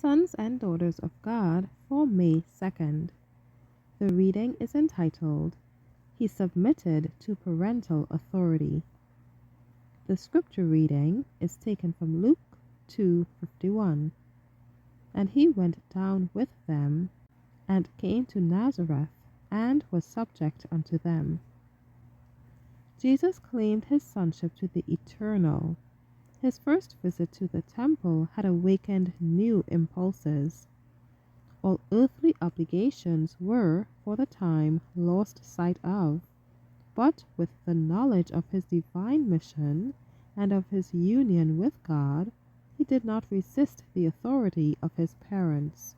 Sons and Daughters of God for May 2nd. The reading is entitled, He Submitted to Parental Authority. The scripture reading is taken from Luke 2:51. And he went down with them, and came to Nazareth, and was subject unto them. Jesus claimed his sonship to the Eternal. His first visit to the temple had awakened new impulses. All earthly obligations were, for the time, lost sight of, but with the knowledge of his divine mission and of his union with God, he did not resist the authority of his parents.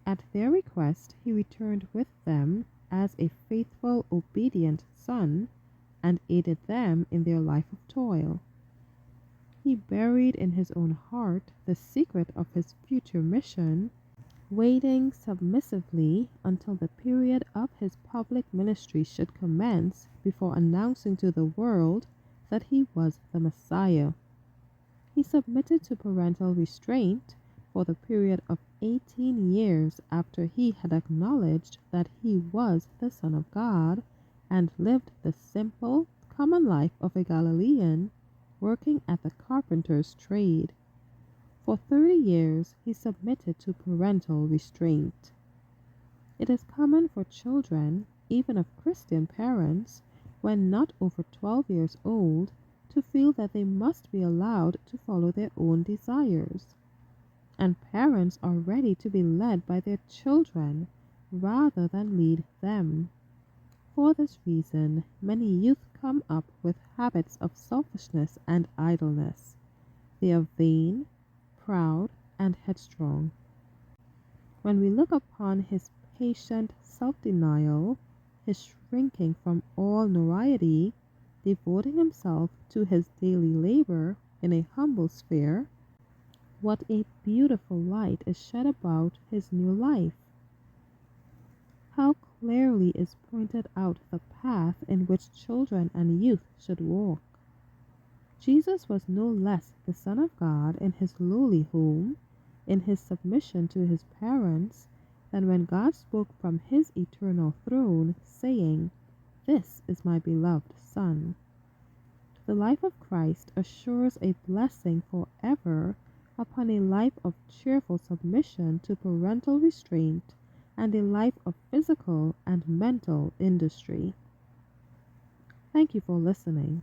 At their request, he returned with them as a faithful, obedient son, and aided them in their life of toil. He buried in his own heart the secret of his future mission, waiting submissively until the period of his public ministry should commence before announcing to the world that he was the Messiah. He submitted to parental restraint for the period of 18 years after he had acknowledged that he was the Son of God and lived the simple, common life of a Galilean, working at the carpenter's trade. For 30 years he submitted to parental restraint. It is common for children, even of Christian parents, when not over 12 years old, to feel that they must be allowed to follow their own desires. And parents are ready to be led by their children rather than lead them. For this reason, many youth come up with habits of selfishness and idleness. They are vain, proud, and headstrong. When we look upon his patient self-denial, his shrinking from all notoriety, devoting himself to his daily labor in a humble sphere, what a beautiful light is shed about his new life. How clearly is pointed out the path in which children and youth should walk. Jesus was no less the Son of God in his lowly home, in his submission to his parents, than when God spoke from his eternal throne, saying, "This is my beloved Son." The life of Christ assures a blessing forever upon a life of cheerful submission to parental restraint and a life of physical and mental industry. Thank you for listening.